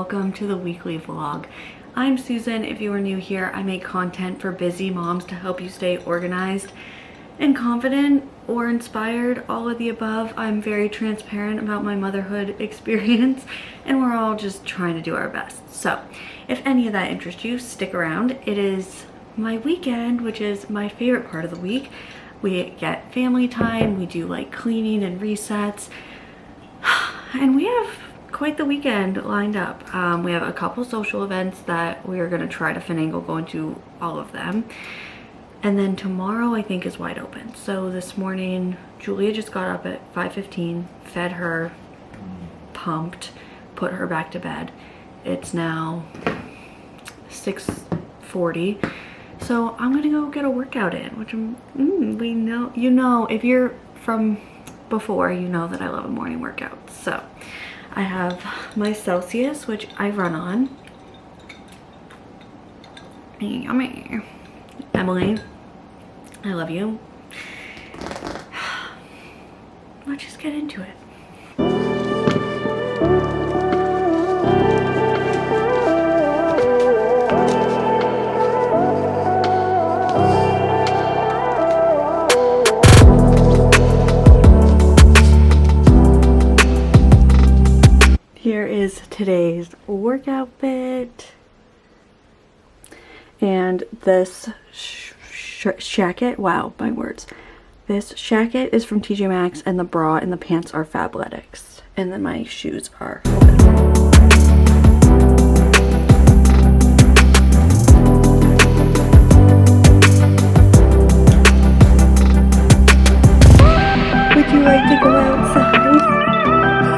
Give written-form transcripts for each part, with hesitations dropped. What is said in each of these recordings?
welcome to the weekly vlog. I'm Susan. If you are new here, I make content for busy moms to help you stay organized and confident or inspired, all of the above. I'm very transparent about my motherhood experience and we're all just trying to do our best. So if any of that interests you, stick around. It is my weekend, which is my favorite part of the week. We get family time, we do like cleaning and resets, and we have quite the weekend lined up. We have a couple social events that we are going to try to finagle going to all of them. And then tomorrow I think is wide open. So this morning, Julia just got up at 5:15, fed her, pumped, put her back to bed. It's now 6:40. So I'm gonna go get a workout in, which we know, you know, if you're from before, you know that I love a morning workout. So I have my Celsius, which I run on. Yummy. Emily, I love you. Let's just get into it. Here is today's workout fit, and this jacket, wow, my words. This jacket is from TJMAXX, and the bra and the pants are Fabletics, and then my shoes are Would you like to go outside?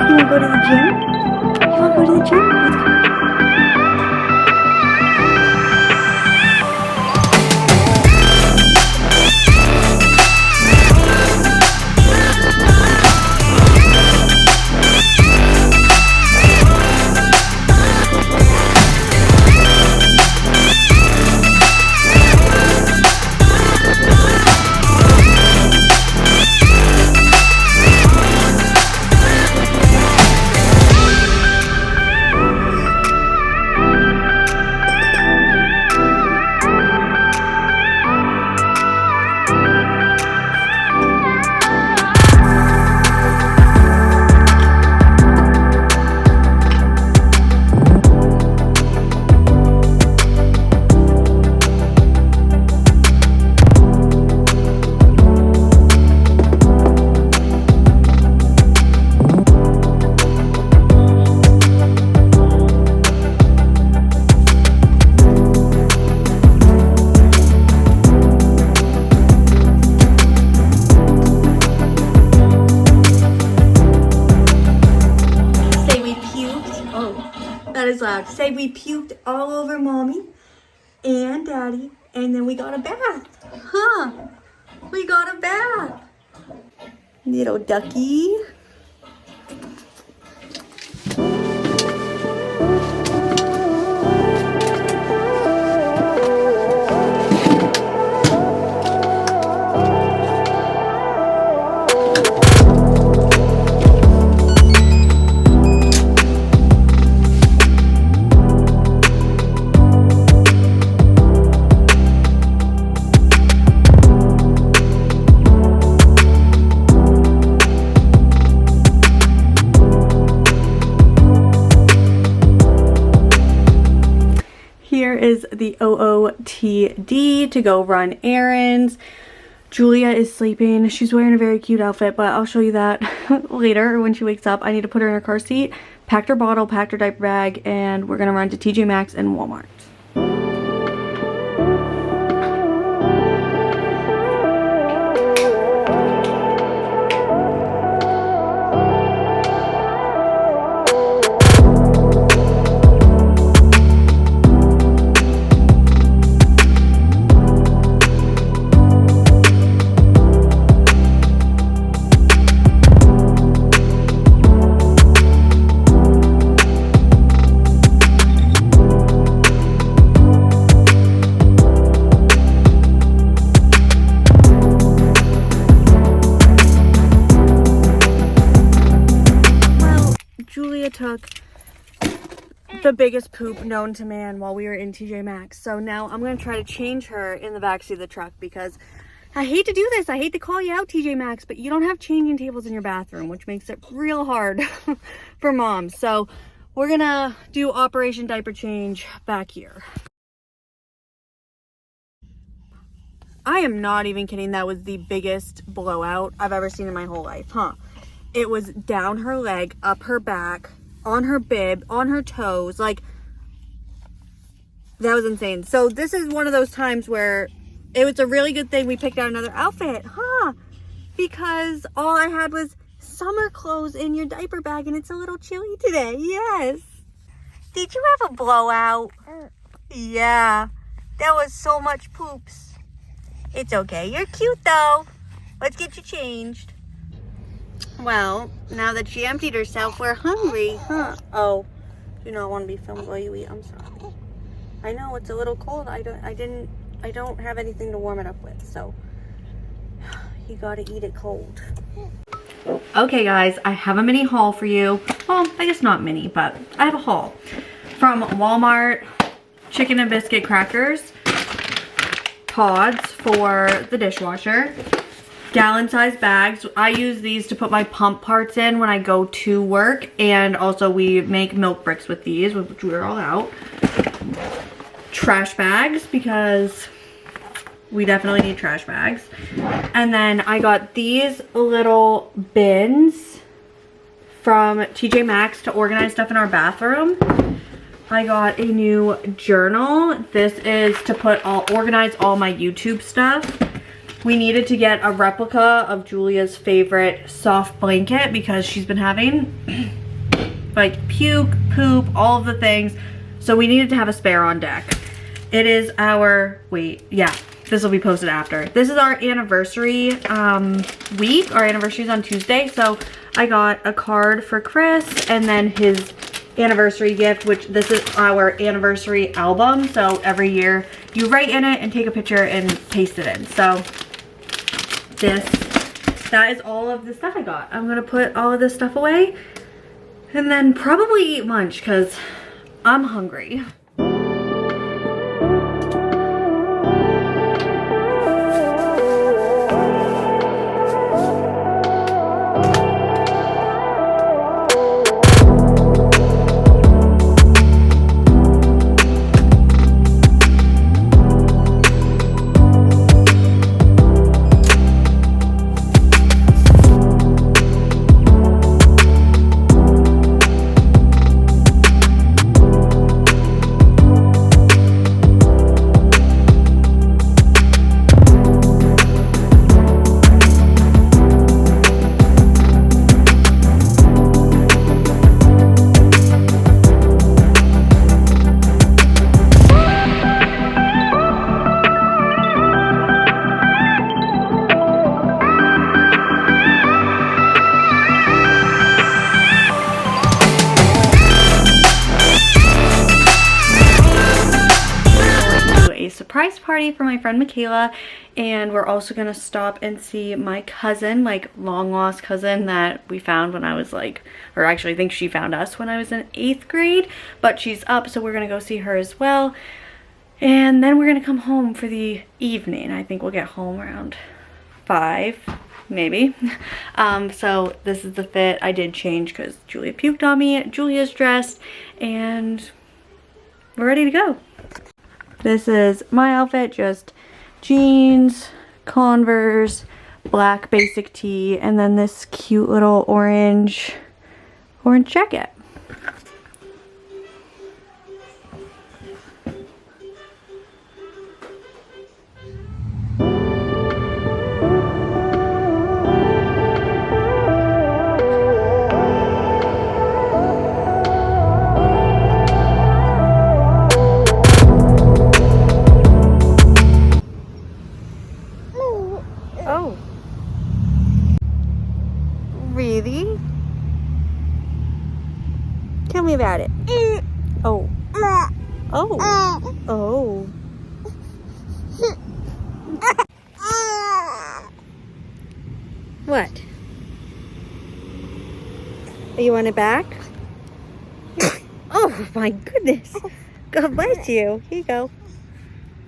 You want to go to the gym? You want to go to the gym? Let's go. That is loud. Say we puked all over mommy and daddy, and then we got a bath. Huh? We got a bath. Little ducky. Here is the OOTD to go run errands. Julia is sleeping. She's wearing a very cute outfit, but I'll show you that later when she wakes up. I need to put her in her car seat, packed her bottle, packed her diaper bag, and we're gonna run to TJMAXX and Walmart. took the biggest poop known to man while we were in TJMAXX. So now I'm going to try to change her in the backseat of the truck because I hate to do this. I hate to call you out, TJMAXX, but you don't have changing tables in your bathroom, which makes it real hard for moms. So we're going to do Operation Diaper Change back here. I am not even kidding. That was the biggest blowout I've ever seen in my whole life, huh? It was down her leg, up her back, on her bib, on her toes. Like, that was insane. So this is one of those times where it was a really good thing we picked out another outfit, huh? Because all I had was summer clothes in your diaper bag and it's a little chilly today. Yes. Did you have a blowout? Yeah. That was so much poops. It's okay. You're cute though. Let's get you changed. Well, now that she emptied herself, we're hungry, huh? Oh, do not want to be filmed while you eat. I'm sorry. I know it's a little cold. I don't have anything to warm it up with, so you gotta eat it cold. Okay guys, I have a mini haul for you. Well, I guess not mini, but I have a haul from Walmart. Chicken and biscuit crackers, pods for the dishwasher, gallon size bags. I use these to put my pump parts in when I go to work, and also we make milk bricks with these, which we're all out. Trash bags, because we definitely need trash bags. And then I got these little bins from TJMAXX to organize stuff in our bathroom. I got a new journal. This is to organize all my YouTube stuff. We needed to get a replica of Julia's favorite soft blanket because she's been having like puke, poop, all of the things. So we needed to have a spare on deck. It is our, this will be posted after. This is our anniversary week. Our anniversary is on Tuesday. So I got a card for Chris and then his anniversary gift, which this is our anniversary album. So every year you write in it and take a picture and paste it in. So that is all of the stuff I got. I'm gonna put all of this stuff away and then probably eat lunch because I'm hungry. Surprise party for my friend Michaela, and we're also gonna stop and see my cousin, like long lost cousin that we found when I was like, or actually I think she found us when I was in 8th grade, but she's up, so we're gonna go see her as well. And then we're gonna come home for the evening. I think we'll get home around 5, maybe. So this is the fit. I did change because Julia puked on me. Julia's dressed and we're ready to go. This is my outfit, just jeans, Converse, black basic tee, and then this cute little orange jacket. Oh. Really? Tell me about it. Oh. Oh. Oh. What? You want it back? Oh. Oh my goodness. God bless you. Here you go.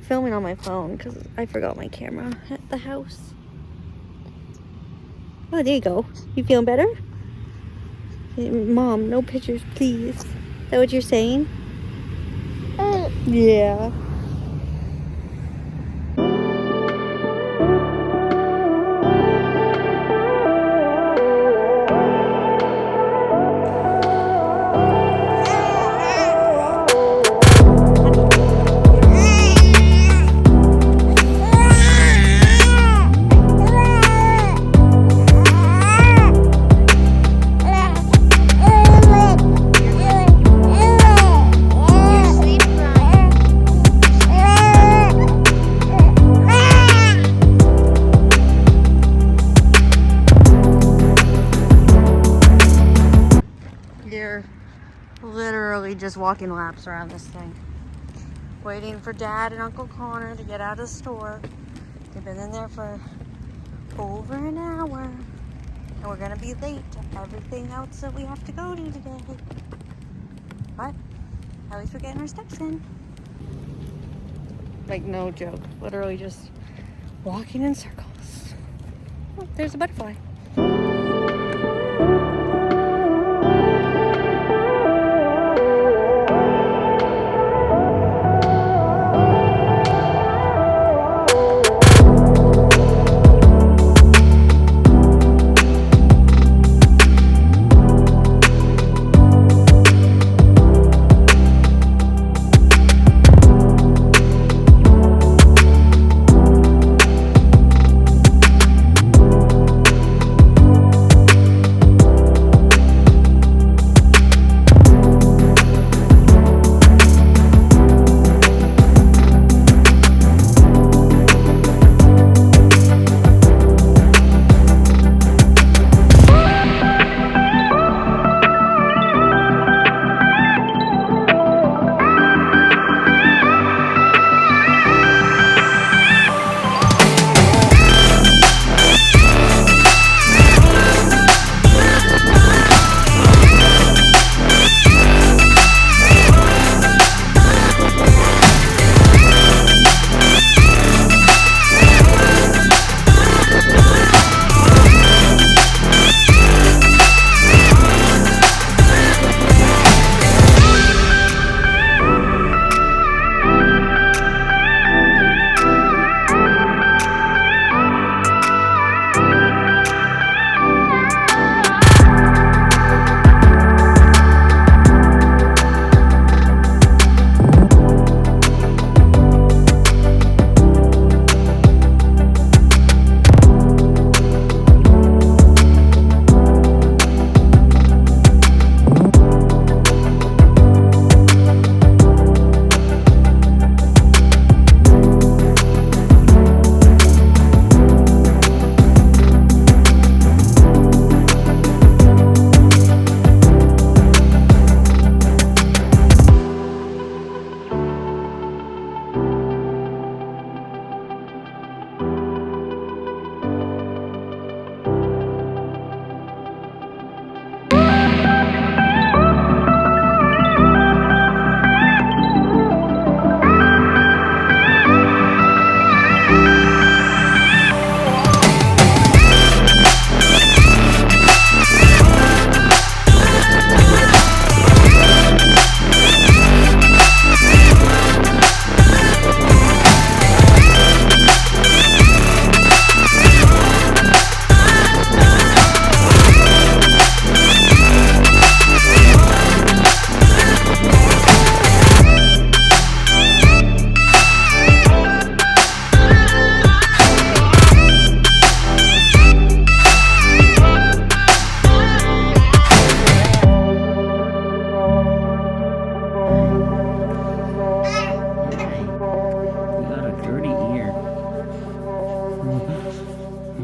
Filming on my phone because I forgot my camera at the house. Oh, there you go. You feeling better? Mom, no pictures, please. Is that what you're saying? Yeah. You're literally just walking laps around this thing. Waiting for Dad and Uncle Connor to get out of the store. They've been in there for over an hour. And we're gonna be late to everything else that we have to go to today. But at least we're getting our steps in. Like, no joke. Literally just walking in circles. Oh, there's a butterfly.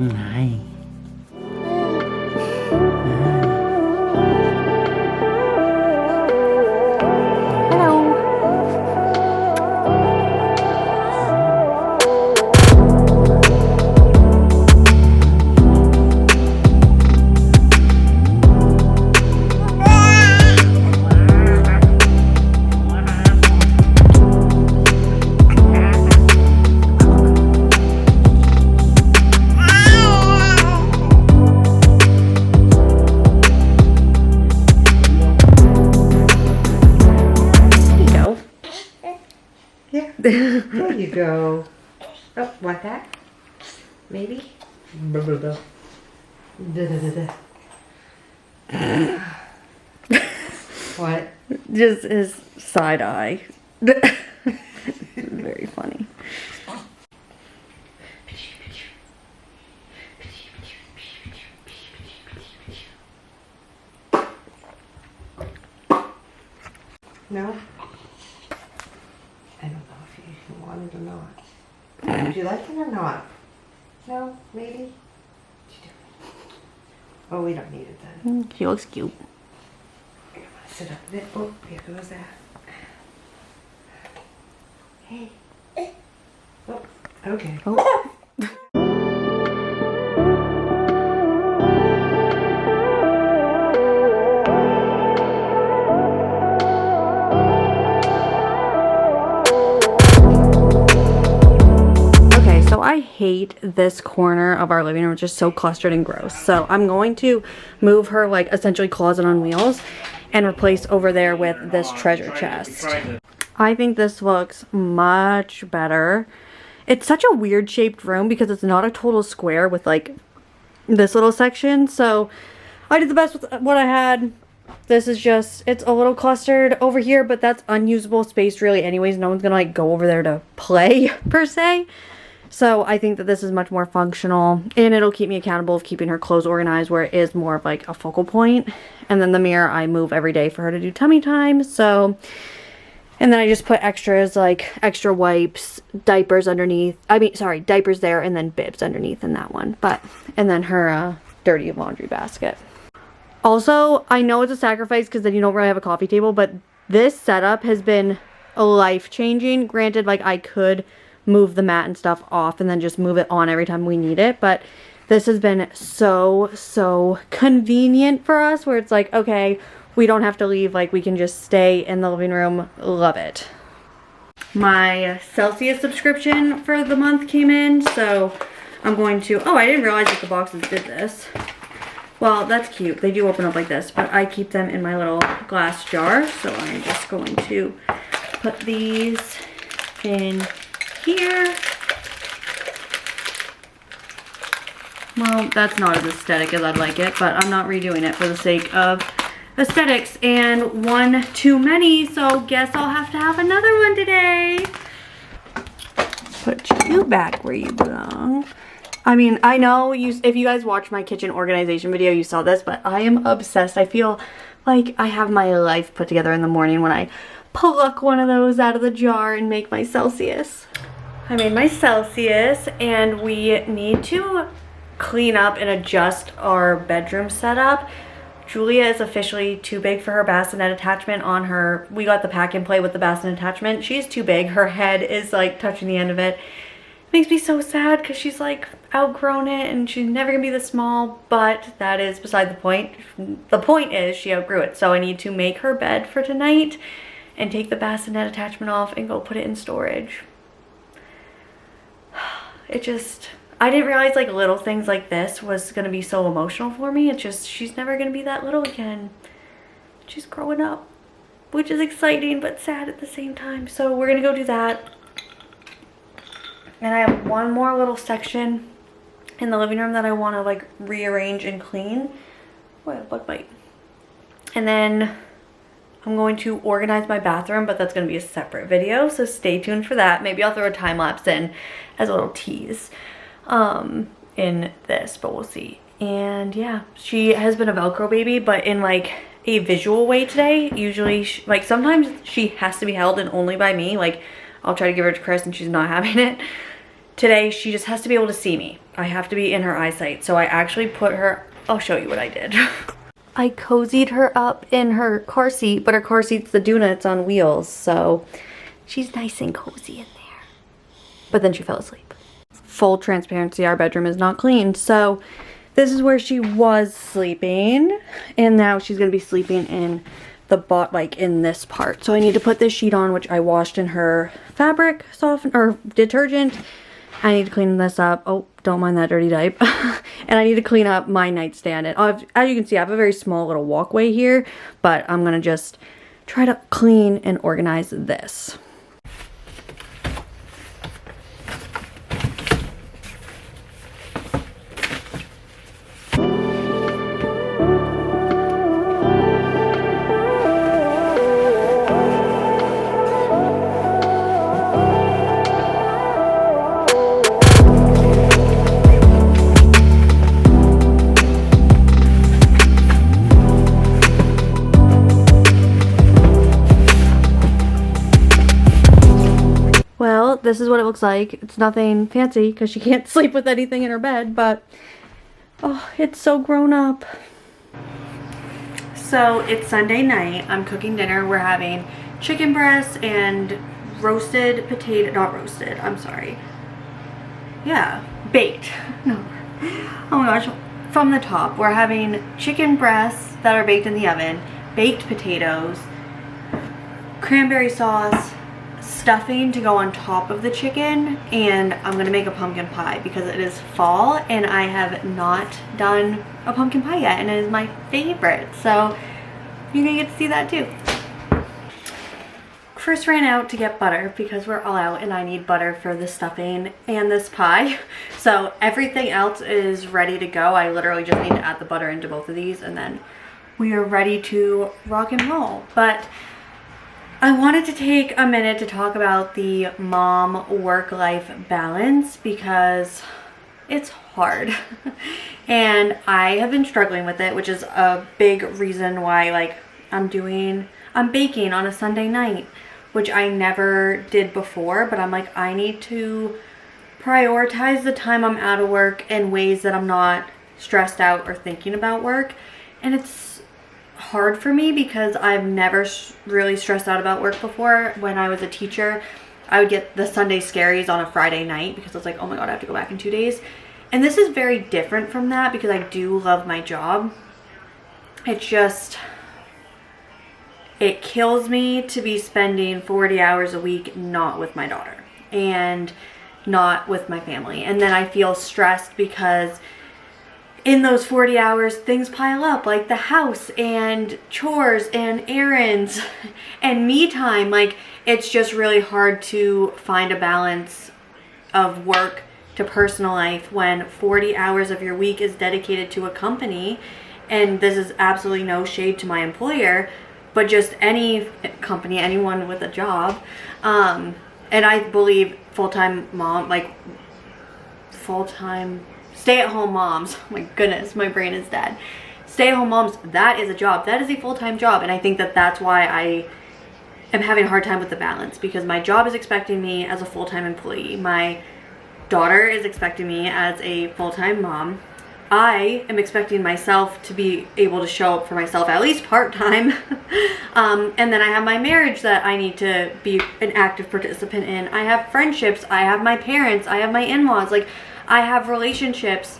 Hi. go. Oh, want that? Maybe? Blah, blah, blah. Da, da, da, da. What? Just his side eye. Very funny. No? I don't know if you want it or not. Would you like it or not? No? Maybe? Oh, we don't need it then. He looks cute. You want to sit up a bit? Oh, here goes that. Hey. Oh, okay. Oh. So I hate this corner of our living room. It's just so clustered and gross. So I'm going to move her like essentially closet on wheels and replace over there with this treasure chest. I think this looks much better. It's such a weird shaped room because it's not a total square with like this little section. So I did the best with what I had. This is just, it's a little clustered over here, but that's unusable space really anyways. No one's gonna like go over there to play per se. So I think that this is much more functional and it'll keep me accountable of keeping her clothes organized where it is more of like a focal point. And then the mirror I move every day for her to do tummy time. So, and then I just put extras like extra wipes, diapers underneath. Diapers there and then bibs underneath in that one. And then her dirty laundry basket. Also, I know it's a sacrifice because then you don't really have a coffee table, but this setup has been life-changing. Granted, like I could move the mat and stuff off and then just move it on every time we need it, but this has been so convenient for us where it's like, okay, we don't have to leave, like we can just stay in the living room. Love it. My Celsius subscription for the month came in, so I'm going to, oh, I didn't realize that the boxes did this. Well, that's cute. They do open up like this, but I keep them in my little glass jar, so I'm just going to put these in here. Well, that's not as aesthetic as I'd like it, but I'm not redoing it for the sake of aesthetics. And one too many, so guess I'll have to have another one today. Put you back where you belong. I mean, I know if you guys watched my kitchen organization video, you saw this, but I am obsessed. I feel like I have my life put together in the morning when I pluck one of those out of the jar and make my Celsius. I made my Celsius and we need to clean up and adjust our bedroom setup. Julia is officially too big for her bassinet attachment on her. We got the pack and play with the bassinet attachment. She's too big. Her head is like touching the end of it. Makes me so sad because she's like outgrown it and she's never gonna be this small, but that is beside the point. The point is she outgrew it. So I need to make her bed for tonight and take the bassinet attachment off and go put it in storage. It just, I didn't realize like little things like this was gonna be so emotional for me. It's just, she's never gonna be that little again. She's growing up, which is exciting but sad at the same time. So we're gonna go do that. And I have one more little section in the living room that I wanna like rearrange and clean. Oh, I have a bug bite. And then I'm going to organize my bathroom, but that's going to be a separate video, so stay tuned for that. Maybe I'll throw a time lapse in as a little tease in this, but we'll see. And yeah, she has been a Velcro baby, but in like a visual way today. Usually, like sometimes she has to be held and only by me. Like I'll try to give her to Chris and she's not having it. Today, she just has to be able to see me. I have to be in her eyesight. So I actually put her, I'll show you what I did. I cozied her up in her car seat, but her car seat's the Duna, it's on wheels, so she's nice and cozy in there. But then she fell asleep. Full transparency, our bedroom is not clean, so this is where she was sleeping, and now she's gonna be sleeping in the like in this part. So I need to put this sheet on, which I washed in her fabric softener or detergent. I need to clean this up. Oh, don't mind that dirty diaper. And I need to clean up my nightstand. And as you can see, I have a very small little walkway here, but I'm gonna just try to clean and organize this. this is what it looks like. It's nothing fancy because she can't sleep with anything in her bed, but oh, it's so grown up. So it's Sunday night. I'm cooking dinner. We're having chicken breasts and roasted potato, not roasted, I'm sorry. Yeah, baked. No. Oh my gosh. From the top, we're having chicken breasts that are baked in the oven, baked potatoes, cranberry sauce, stuffing to go on top of the chicken, and I'm gonna make a pumpkin pie because it is fall and I have not done a pumpkin pie yet, and it is my favorite, so you're gonna get to see that too. First ran out to get butter because we're all out and I need butter for the stuffing and this pie. So everything else is ready to go. I literally just need to add the butter into both of these and then we are ready to rock and roll. But I wanted to take a minute to talk about the mom work-life balance because it's hard. And I have been struggling with it, which is a big reason why like I'm baking on a Sunday night, which I never did before, but I'm like, I need to prioritize the time I'm out of work in ways that I'm not stressed out or thinking about work. And it's hard for me because I've never really stressed out about work before. When I was a teacher, I would get the Sunday scaries on a Friday night because I was like, oh my God, I have to go back in 2 days. And this is very different from that because I do love my job. It's just, it kills me to be spending 40 hours a week not with my daughter and not with my family. And then I feel stressed because in those 40 hours, things pile up, like the house and chores and errands and me time. Like, it's just really hard to find a balance of work to personal life when 40 hours of your week is dedicated to a company. And this is absolutely no shade to my employer, but just any company, anyone with a job. And I believe full-time mom, like full-time stay-at-home moms, oh my goodness, my brain is dead. Stay-at-home moms, that is a job. That is a full-time job. And I think that that's why I am having a hard time with the balance, because my job is expecting me as a full-time employee. My daughter is expecting me as a full-time mom. I am expecting myself to be able to show up for myself at least part-time. And then I have my marriage that I need to be an active participant in. I have friendships, I have my parents, I have my in-laws. Like, I have relationships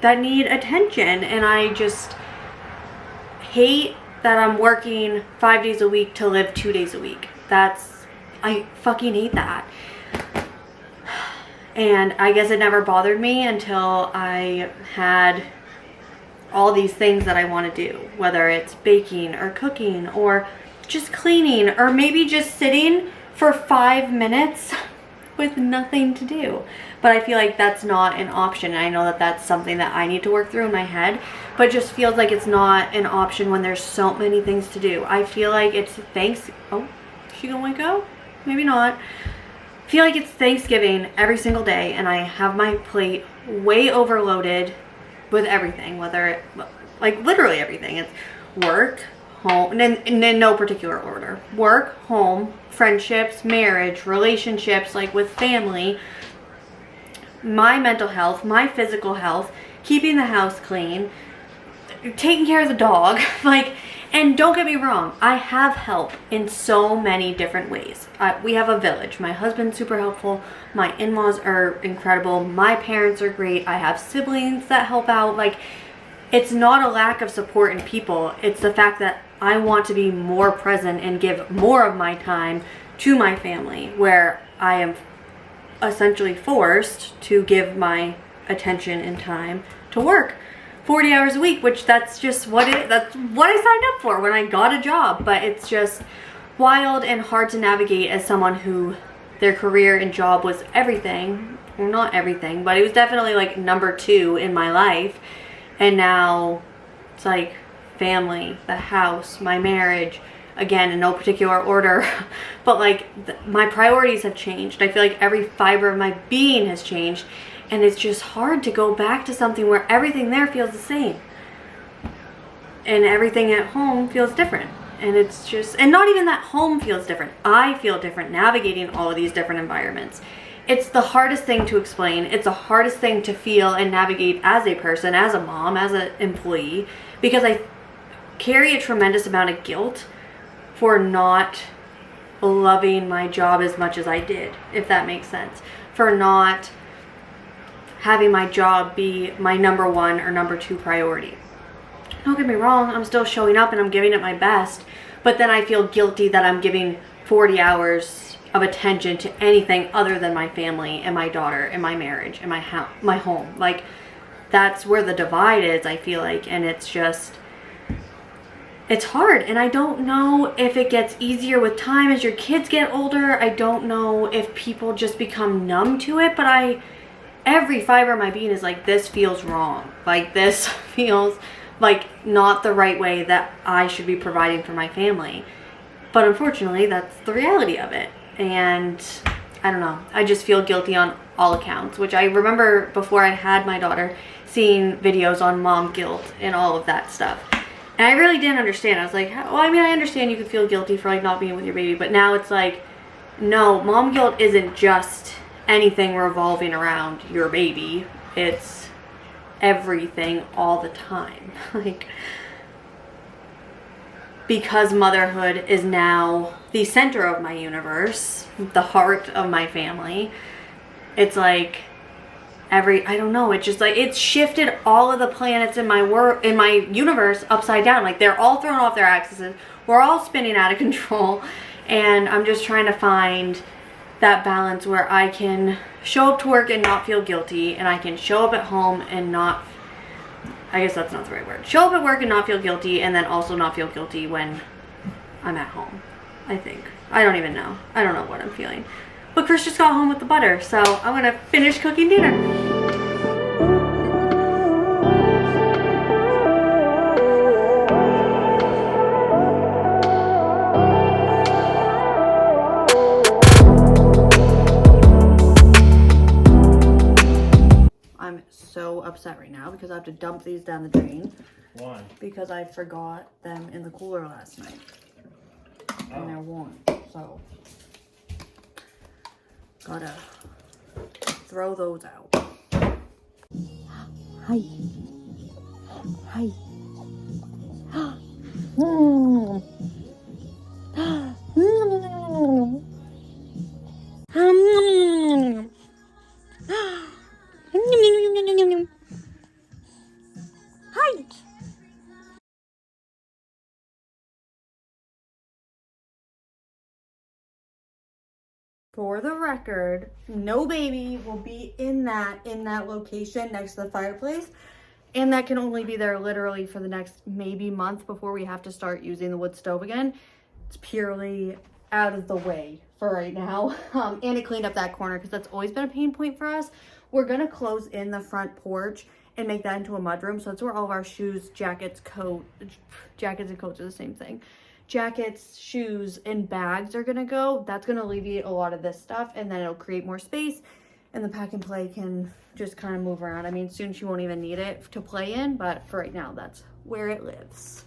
that need attention, and I just hate that I'm working 5 days a week to live 2 days a week. I fucking hate that. And I guess it never bothered me until I had all these things that I want to do, whether it's baking or cooking or just cleaning or maybe just sitting for 5 minutes with nothing to do. But I feel like that's not an option. And I know that that's something that I need to work through in my head, but it just feels like it's not an option when there's so many things to do. I feel like it's oh, is she gonna wake up? Maybe not. I feel like it's Thanksgiving every single day and I have my plate way overloaded with everything, like literally everything. It's work, home, and in no particular order. Work, home, friendships, marriage, relationships, like with family, my mental health, my physical health, keeping the house clean, taking care of the dog, like, and don't get me wrong, I have help in so many different ways. We have a village. My husband's super helpful. My in-laws are incredible. My parents are great. I have siblings that help out. Like, it's not a lack of support in people. It's the fact that I want to be more present and give more of my time to my family, where I am essentially forced to give my attention and time to work 40 hours a week, which that's just that's what I signed up for when I got a job. But it's just wild and hard to navigate as someone who their career and job was everything. Well, not everything, but it was definitely like number 2 in my life. And now it's like family, the house, my marriage, again, in no particular order, but like my priorities have changed. I feel like every fiber of my being has changed. And it's just hard to go back to something where everything there feels the same. And everything at home feels different. And it's just, and not even that home feels different. I feel different navigating all of these different environments. it's the hardest thing to explain. It's the hardest thing to feel and navigate as a person, as a mom, as an employee, because I carry a tremendous amount of guilt for not loving my job as much as I did, if that makes sense. For not having my job be my number one or number two priority. Don't get me wrong, I'm still showing up and I'm giving it my best, but then I feel guilty that I'm giving 40 hours of attention to anything other than my family and my daughter and my marriage and my home. Like, that's where the divide is, I feel like, and it's just, it's hard. And I don't know if it gets easier with time as your kids get older. I don't know if people just become numb to it, but every fiber of my being is like, this feels wrong. Like, this feels like not the right way that I should be providing for my family. But unfortunately, that's the reality of it. And I don't know, I just feel guilty on all accounts, which I remember before I had my daughter seeing videos on mom guilt and all of that stuff. And I really didn't understand. I was like, well, I mean, I understand you could feel guilty for like not being with your baby, but now it's like, no, mom guilt isn't just anything revolving around your baby. It's everything all the time. Like, because motherhood is now the center of my universe, the heart of my family, it's like I don't know, it's just like, it's shifted all of the planets in my universe upside down. Like, they're all thrown off their axes. We're all spinning out of control. And I'm just trying to find that balance where I can show up to work and not feel guilty, and I can show up at home and not, I guess that's not the right word. Show up at work and not feel guilty, and then also not feel guilty when I'm at home, I think. I don't even know. I don't know what I'm feeling. But Chris just got home with the butter, so I'm gonna finish cooking dinner. I'm so upset right now because I have to dump these down the drain. Why? Because I forgot them in the cooler last night. And they're warm, so gotta throw those out. Hi. Hi. Hi. For the record, no baby will be in that location next to the fireplace, and that can only be there literally for the next maybe month before we have to start using the wood stove again. It's purely out of the way for right now. And it cleaned up that corner because that's always been a pain point for us. We're gonna close in the front porch and make that into a mudroom, so that's where all of our shoes, jackets, jackets and coats are the same thing. Jackets, shoes, and bags are gonna go. That's gonna alleviate a lot of this stuff, and then it'll create more space, and the pack and play can just kind of move around. I mean, soon she won't even need it to play in, but for right now, that's where it lives.